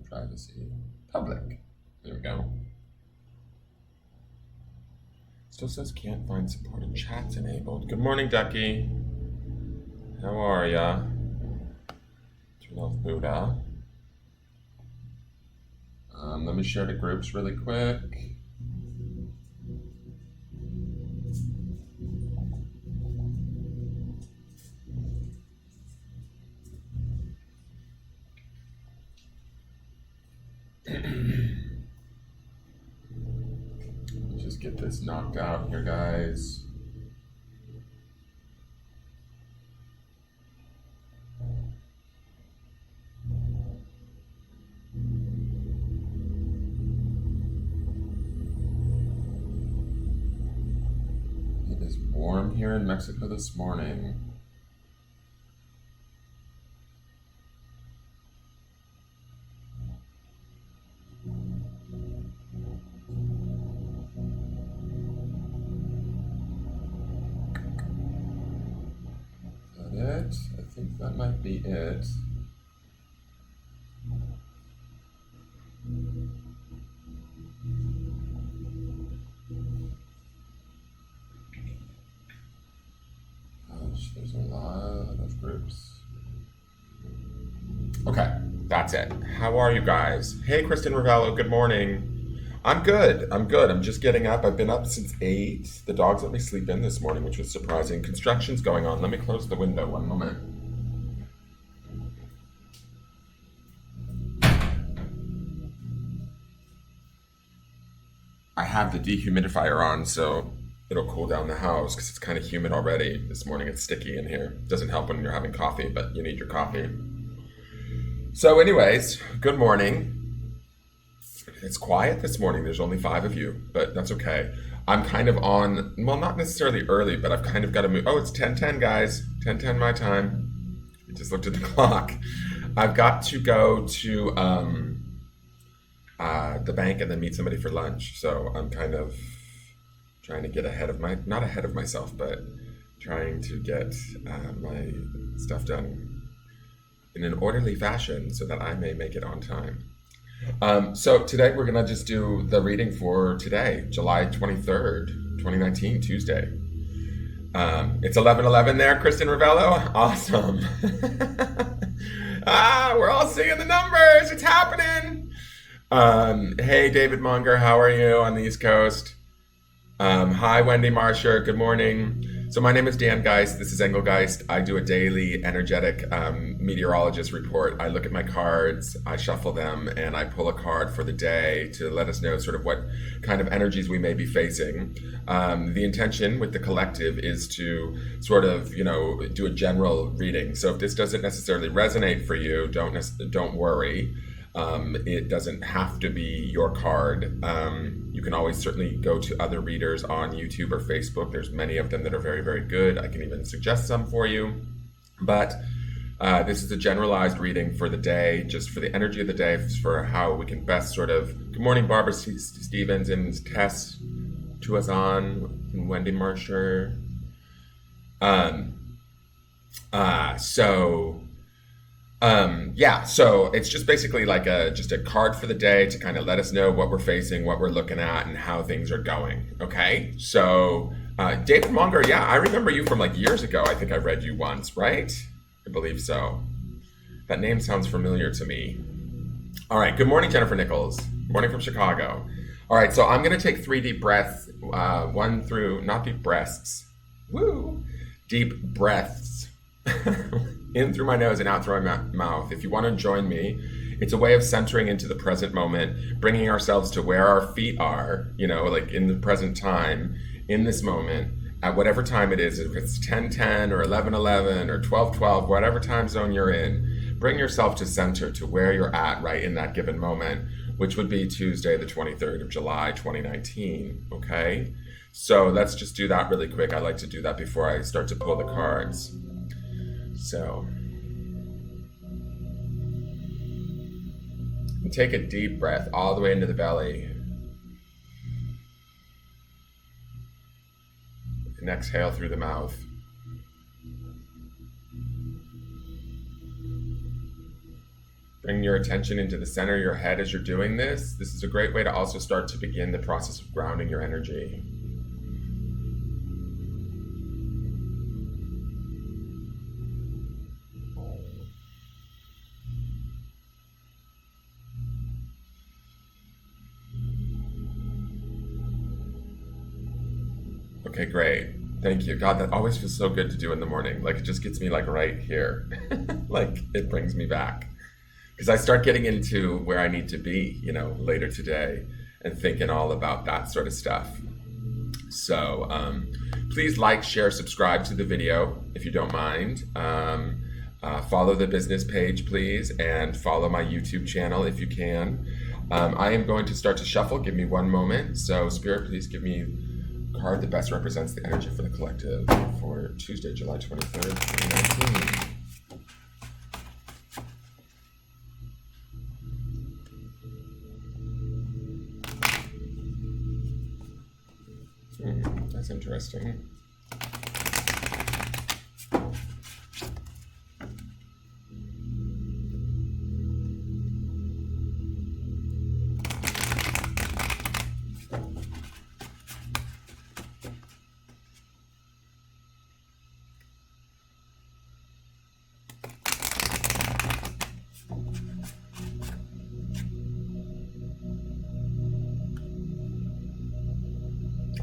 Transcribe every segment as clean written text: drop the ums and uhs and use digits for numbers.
privacy, public. There we go. Still says can't find support in chats enabled. Good morning, Ducky. How are ya? Turn off Buddha. Let me share the groups really quick. Just get this knocked out here, guys. It is warm here in Mexico this morning. It. I think that might be it. Gosh, there's a lot of groups. Okay, that's it. How are you guys? Hey, Kristen Ravello, good morning. I'm good. I'm just getting up. I've been up since 8. The dogs let me sleep in this morning, which was surprising. Construction's going on. Let me close the window one moment. I have the dehumidifier on, so it'll cool down the house because it's kind of humid already. This morning it's sticky in here. Doesn't help when you're having coffee, but you need your coffee. So anyways, good morning. It's quiet this morning. There's only 5 of you, but that's okay. I'm kind of on, well, not necessarily early, but I've kind of got to move. Oh, it's 10:10, guys. 10:10 my time. I just looked at the clock. I've got to go to the bank and then meet somebody for lunch. So I'm kind of trying to get ahead of not ahead of myself, but trying to get my stuff done in an orderly fashion so that I may make it on time. So today we're going to just do the reading for today, July 23rd, 2019, Tuesday. It's 11:11 there, Kristen Ravello. Awesome. We're all seeing the numbers. It's happening. Hey, David Munger, how are you on the East Coast? Hi, Wendy Marsher. Good morning. So my name is Dan Geist. This is Engelgeist. I do a daily energetic meteorologist report. I look at my cards, I shuffle them, and I pull a card for the day to let us know sort of what kind of energies we may be facing. The intention with the collective is to sort of, do a general reading. So if this doesn't necessarily resonate for you, don't worry. It doesn't have to be your card. You can always certainly go to other readers on YouTube or Facebook. There's many of them that are very, very good. I can even suggest some for you. But this is a generalized reading for the day, just for the energy of the day, for how we can best sort of... Good morning, Barbara Stevens and Tess Tuazan and Wendy Marsher. So it's just basically like just a card for the day to kind of let us know what we're facing, what we're looking at, and how things are going. Okay, so David Munger, yeah, I remember you from like years ago. I think I read you once, right? I believe so. That name sounds familiar to me. All right, good morning, Jennifer Nichols. Morning from Chicago. All right, so I'm going to take 3 deep breaths, not deep breaths, deep breaths. In through my nose and out through my mouth. If you want to join me, it's a way of centering into the present moment, bringing ourselves to where our feet are, like in the present time, in this moment, at whatever time it is, if it's 10:10 or 11:11 or 12:12, whatever time zone you're in, bring yourself to center, to where you're at right in that given moment, which would be Tuesday, the 23rd of July, 2019, okay? So let's just do that really quick. I like to do that before I start to pull the cards. So, and take a deep breath all the way into the belly. And exhale through the mouth. Bring your attention into the center of your head as you're doing this. This is a great way to also start to begin the process of grounding your energy. Okay, great. Thank you. God, that always feels so good to do in the morning. Like it just gets me like right here. Like it brings me back. Because I start getting into where I need to be, later today and thinking all about that sort of stuff. So please like, share, subscribe to the video if you don't mind. Follow the business page, please, and follow my YouTube channel if you can. I am going to start to shuffle. Give me one moment. So Spirit, please give me a card that best represents the energy for the collective for Tuesday, July 23rd, 2019. That's interesting.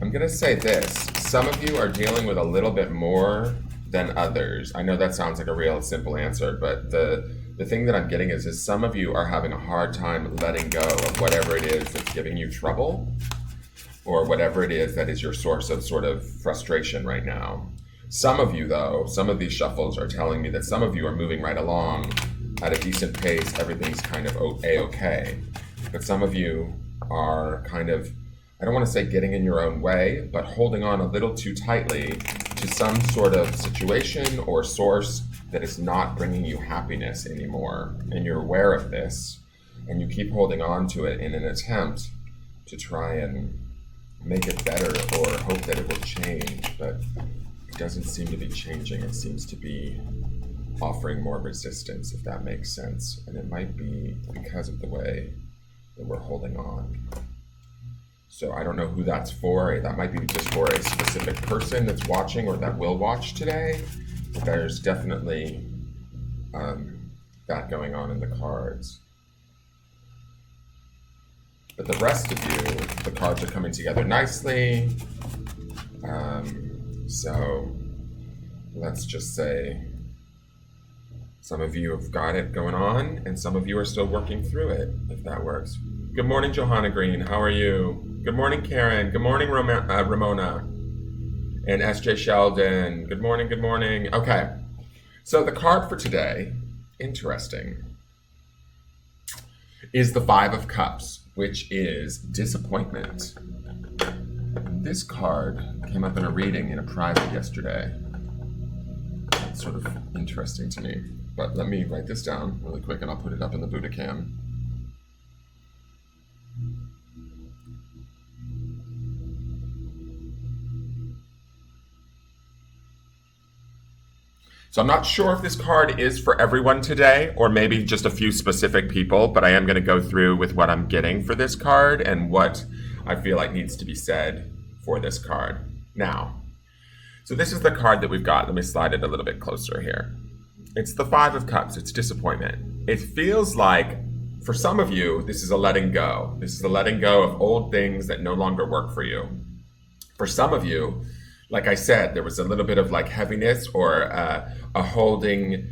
I'm going to say this. Some of you are dealing with a little bit more than others. I know that sounds like a real simple answer, but the thing that I'm getting is some of you are having a hard time letting go of whatever it is that's giving you trouble, or whatever it is that is your source of sort of frustration right now. Some of you, though, some of these shuffles are telling me that some of you are moving right along at a decent pace. Everything's kind of A-okay. But some of you are kind of, I don't want to say getting in your own way, but holding on a little too tightly to some sort of situation or source that is not bringing you happiness anymore. And you're aware of this, and you keep holding on to it in an attempt to try and make it better or hope that it will change, but it doesn't seem to be changing. It seems to be offering more resistance, if that makes sense. And it might be because of the way that we're holding on. So I don't know who that's for. That might be just for a specific person that's watching or that will watch today. But there's definitely that going on in the cards. But the rest of you, the cards are coming together nicely. So let's just say some of you have got it going on and some of you are still working through it, if that works. Good morning, Johanna Green. How are you? Good morning, Karen. Good morning, Ramona. And SJ Sheldon. Good morning, good morning. Okay. So the card for today, interesting, is the Five of Cups, which is disappointment. This card came up in a reading in a private yesterday. That's sort of interesting to me. But let me write this down really quick and I'll put it up in the Buddha cam. So I'm not sure if this card is for everyone today, or maybe just a few specific people, but I am going to go through with what I'm getting for this card and what I feel like needs to be said for this card. Now, so this is the card that we've got. Let me slide it a little bit closer here. It's the Five of Cups. It's disappointment. It feels like, for some of you, this is a letting go. This is a letting go of old things that no longer work for you. For some of you, like I said, there was a little bit of like heaviness or a holding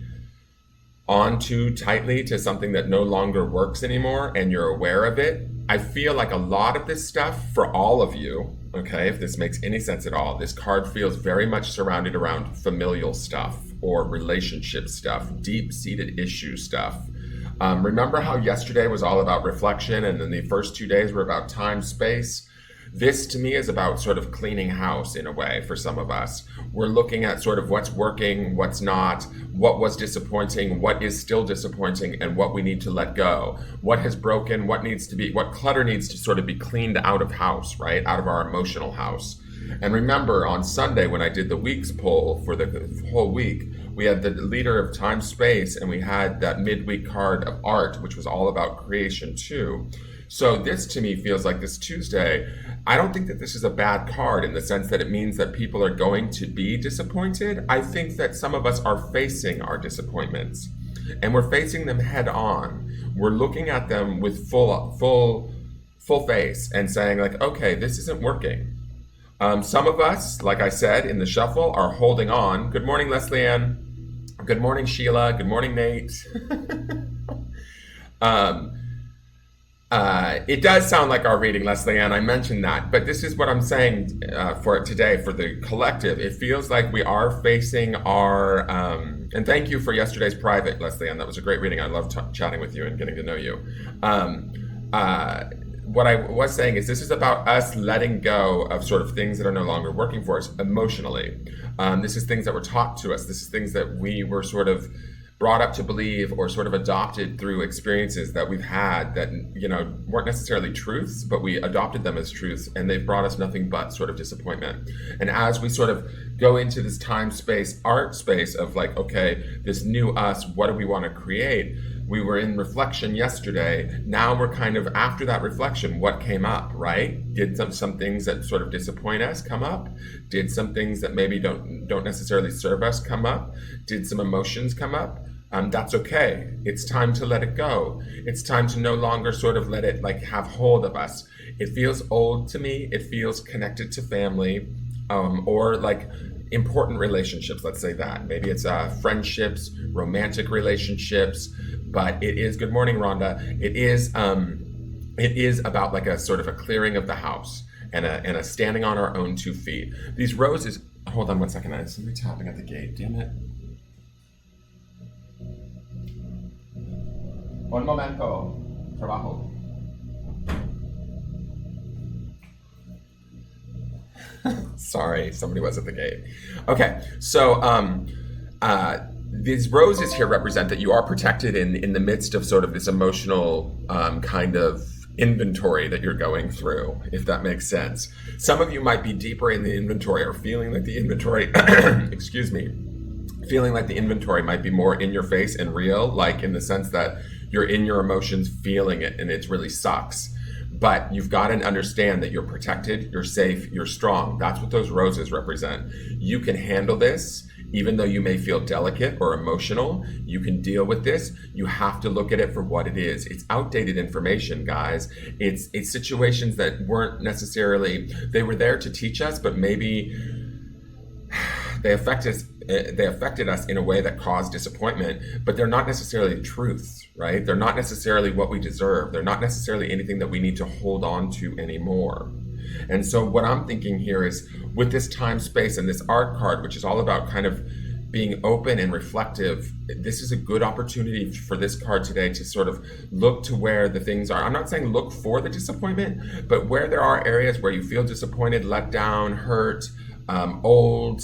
on too tightly to something that no longer works anymore, and you're aware of it. I feel like a lot of this stuff for all of you, okay, if this makes any sense at all, this card feels very much surrounded around familial stuff or relationship stuff, deep-seated issue stuff. Remember how yesterday was all about reflection and then the first 2 days were about time, space? This to me is about sort of cleaning house in a way for some of us. We're looking at sort of what's working, what's not, what was disappointing, what is still disappointing, and what we need to let go. What has broken, what clutter needs to sort of be cleaned out of house, right? Out of our emotional house. And remember on Sunday when I did the week's poll for the whole week, we had the leader of time space, and we had that midweek card of art, which was all about creation too. So this to me feels like this Tuesday. I don't think that this is a bad card in the sense that it means that people are going to be disappointed. I think that some of us are facing our disappointments, and we're facing them head on. We're looking at them with full face and saying like, okay, this isn't working. Some of us, like I said in the shuffle, are holding on. Good morning, Leslie Ann. Good morning, Sheila. Good morning, Nate. It does sound like our reading, Leslie Ann. I mentioned that, but this is what I'm saying for it today, for the collective. It feels like we are facing our, and thank you for yesterday's private, Leslie Ann. That was a great reading. I love chatting with you and getting to know you. What I was saying is this is about us letting go of sort of things that are no longer working for us emotionally. This is things that were taught to us. This is things that we were sort of brought up to believe or sort of adopted through experiences that we've had that, you know, weren't necessarily truths, but we adopted them as truths, and they've brought us nothing but sort of disappointment. And as we sort of go into this time space, art space of like, okay, this new us, what do we want to create? We were in reflection yesterday. Now we're kind of after that reflection, what came up, right? Did some things that sort of disappoint us come up? Did some things that maybe don't necessarily serve us come up? Did some emotions come up? That's okay. It's time to let it go. It's time to no longer sort of let it like have hold of us. It feels old to me. It feels connected to family, or like important relationships. Let's say that. Maybe it's friendships, romantic relationships. But it is, good morning, Rhonda. It is about like a sort of a clearing of the house and a standing on our own 2 feet. These roses, hold on one second. There's somebody tapping at the gate. Damn it. Un momento. Trabajo. Sorry, somebody was at the gate. Okay, so these roses here represent that you are protected in the midst of sort of this emotional kind of inventory that you're going through, if that makes sense. Some of you might be deeper in the inventory or feeling like the inventory, excuse me, feeling like the inventory might be more in your face and real, like in the sense that you're in your emotions feeling it and it really sucks. But you've got to understand that you're protected, you're safe, you're strong. That's what those roses represent. You can handle this, even though you may feel delicate or emotional. You can deal with this. You have to look at it for what it is. It's outdated information, guys. It's situations that weren't necessarily, they were there to teach us, but maybe they affected us in a way that caused disappointment, but they're not necessarily truths, right? They're not necessarily what we deserve. They're not necessarily anything that we need to hold on to anymore. And so what I'm thinking here is with this time space and this art card, which is all about kind of being open and reflective, this is a good opportunity for this card today to sort of look to where the things are. I'm not saying look for the disappointment, but where there are areas where you feel disappointed, let down, hurt, old,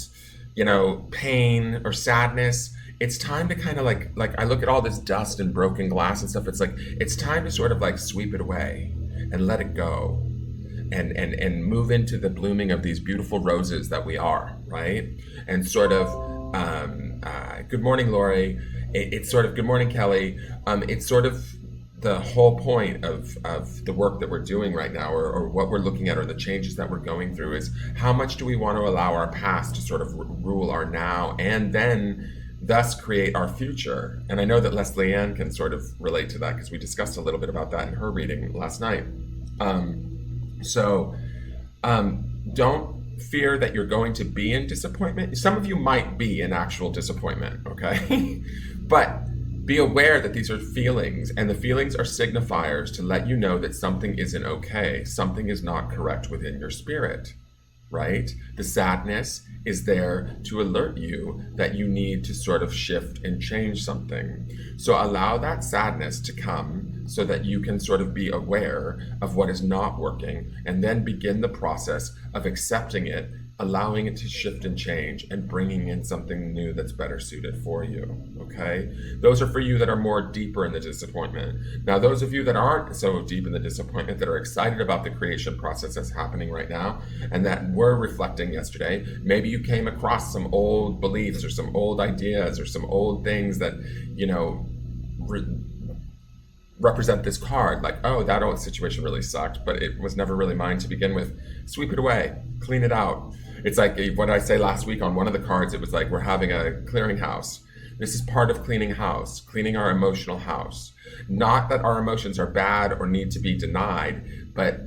you know, pain or sadness. It's time to kind of like I look at all this dust and broken glass and stuff. It's like, it's time to sort of like sweep it away and let it go and move into the blooming of these beautiful roses that we are, right? And sort of, good morning, Lori. It's sort of, good morning, Kelly. It's sort of the whole point of the work that we're doing right now, or what we're looking at, or the changes that we're going through, is how much do we want to allow our past to sort of rule our now, and then thus create our future. And I know that Leslie Ann can sort of relate to that because we discussed a little bit about that in her reading last night. Don't fear that you're going to be in disappointment. Some of you might be in actual disappointment, okay? But be aware that these are feelings, and the feelings are signifiers to let you know that something isn't okay. Something is not correct within your spirit, right? The sadness is there to alert you that you need to sort of shift and change something. So allow that sadness to come so that you can sort of be aware of what is not working, and then begin the process of accepting it allowing it to shift and change and bringing in something new that's better suited for you. Okay, those are for you that are more deeper in the disappointment. Now, those of you that aren't so deep in the disappointment, that are excited about the creation process that's happening right now and that were reflecting yesterday, maybe you came across some old beliefs or some old ideas or some old things that represent this card, like, oh, that old situation really sucked, but it was never really mine to begin with. Sweep it away, clean it out. It's like what I say last week on one of the cards, it was like we're having a clearinghouse. This is part of cleaning house, cleaning our emotional house. Not that our emotions are bad or need to be denied, but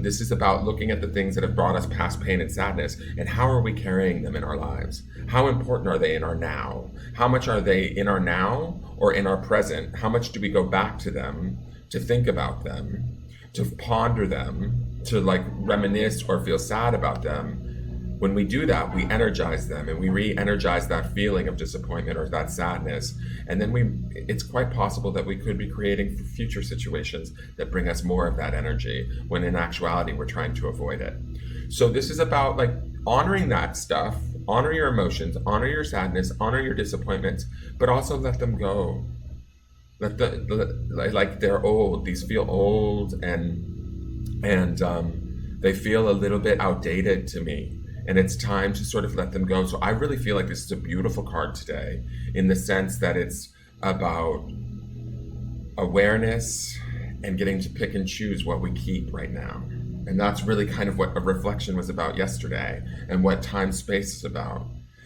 this is about looking at the things that have brought us past pain and sadness, and how are we carrying them in our lives? How important are they in our now? How much are they in our now or in our present? How much do we go back to them, to think about them, to ponder them, to like reminisce or feel sad about them? When we do that, we energize them and we re-energize that feeling of disappointment or that sadness. And then it's quite possible that we could be creating future situations that bring us more of that energy, when in actuality, we're trying to avoid it. So this is about like honoring that stuff, honor your emotions, honor your sadness, honor your disappointments, but also let them go. Like they're old, these feel old and they feel a little bit outdated to me. And it's time to sort of let them go. So I really feel like this is a beautiful card today, in the sense that it's about awareness and getting to pick and choose what we keep right now. And that's really kind of what a reflection was about yesterday, and what time space is about.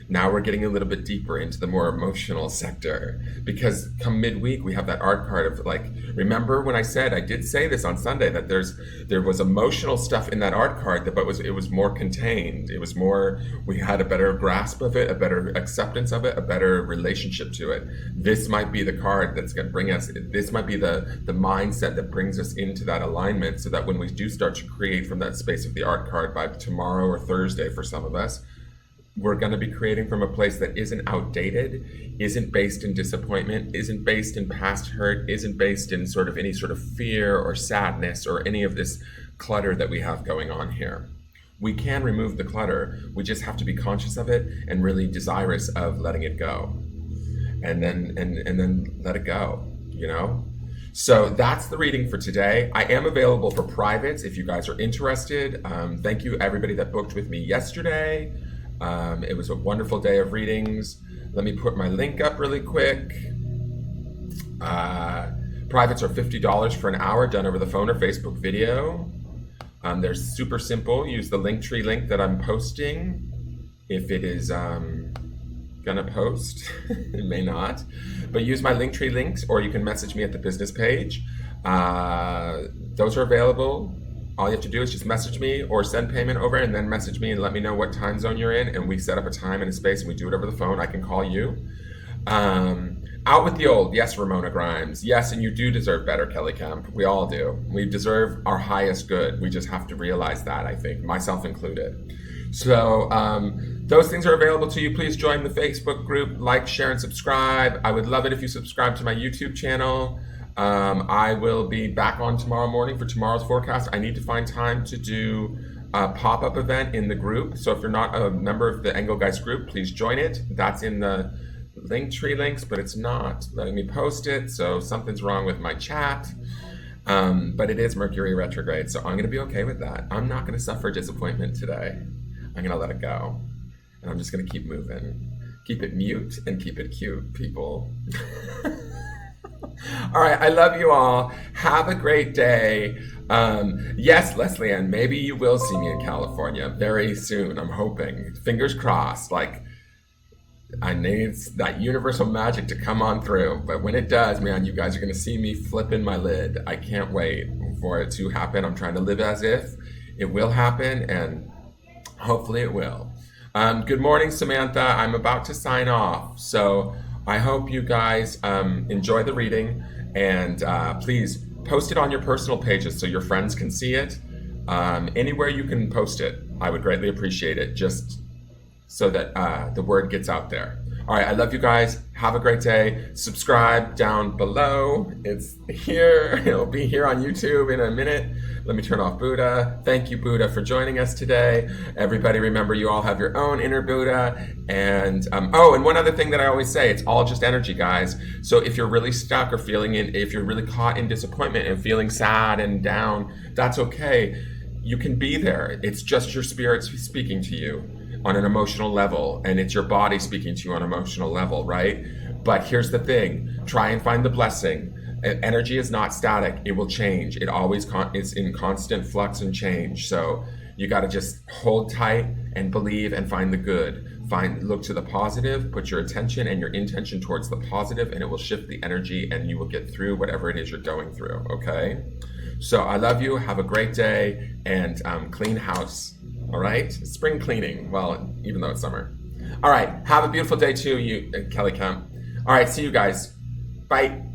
Now we're getting a little bit deeper into the more emotional sector, because come midweek we have that art card of like, remember when I did say this on Sunday, that there was emotional stuff in that art card, but it was more contained. It was more, we had a better grasp of it, a better acceptance of it, a better relationship to it. This might be the card that's going to bring us, this might be the mindset that brings us into that alignment, so that when we do start to create from that space of the art card by tomorrow or Thursday for some of us, we're going to be creating from a place that isn't outdated, isn't based in disappointment, isn't based in past hurt, isn't based in sort of any sort of fear or sadness or any of this clutter that we have going on here. We can remove the clutter. We just have to be conscious of it and really desirous of letting it go. And then let it go, you know? So that's the reading for today. I am available for privates if you guys are interested. Thank you everybody that booked with me yesterday. It was a wonderful day of readings. Let me put my link up really quick. Privates are $50 for an hour, done over the phone or Facebook video. They're super simple. Use the Linktree link that I'm posting. If it is gonna post, it may not. But use my Linktree links, or you can message me at the business page. Those are available. All you have to do is just message me or send payment over, and then message me and let me know what time zone you're in, and we set up a time and a space and we do it over the phone. I can call you. Out with the old. Yes, Ramona Grimes. Yes, and you do deserve better, Kelly Kemp. We all do. We deserve our highest good. We just have to realize that, I think, myself included. So those things are available to you. Please join the Facebook group, like, share, and subscribe. I would love it if you subscribe to my YouTube channel. I will be back on tomorrow morning for tomorrow's forecast. I need to find time to do a pop-up event in the group. So if you're not a member of the Engelgeist group, please join it. That's in the Linktree links, but it's not letting me post it. So something's wrong with my chat. But it is Mercury retrograde, so I'm going to be okay with that. I'm not going to suffer disappointment today. I'm going to let it go. And I'm just going to keep moving. Keep it mute and keep it cute, people. All right, I love you all. Have a great day. Yes, Leslie Ann, maybe you will see me in California very soon. I'm hoping. Fingers crossed. Like, I need that universal magic to come on through. But when it does, man, you guys are going to see me flipping my lid. I can't wait for it to happen. I'm trying to live as if it will happen, and hopefully it will. Good morning, Samantha. I'm about to sign off. So I hope you guys enjoy the reading, and please post it on your personal pages so your friends can see it. Anywhere you can post it, I would greatly appreciate it, just so that the word gets out there. All right, I love you guys. Have a great day. Subscribe down below. It's here. It'll be here on YouTube in a minute. Let me turn off Buddha. Thank you, Buddha, for joining us today. Everybody, remember, you all have your own inner Buddha. And and one other thing that I always say, it's all just energy, guys. So if you're really stuck or if you're really caught in disappointment and feeling sad and down, that's okay. You can be there. It's just your spirit speaking to you on an emotional level, and it's your body speaking to you on an emotional level, right? But here's the thing, try and find the blessing. Energy is not static. It will change. It always is in constant flux and change. So you got to just hold tight and believe and find the good. Look to the positive, put your attention and your intention towards the positive, and it will shift the energy and you will get through whatever it is you're going through, okay? So I love you. Have a great day, and clean house, all right? Spring cleaning, well, even though it's summer. All right, have a beautiful day too, you Kelly Kemp. All right, see you guys. Bye.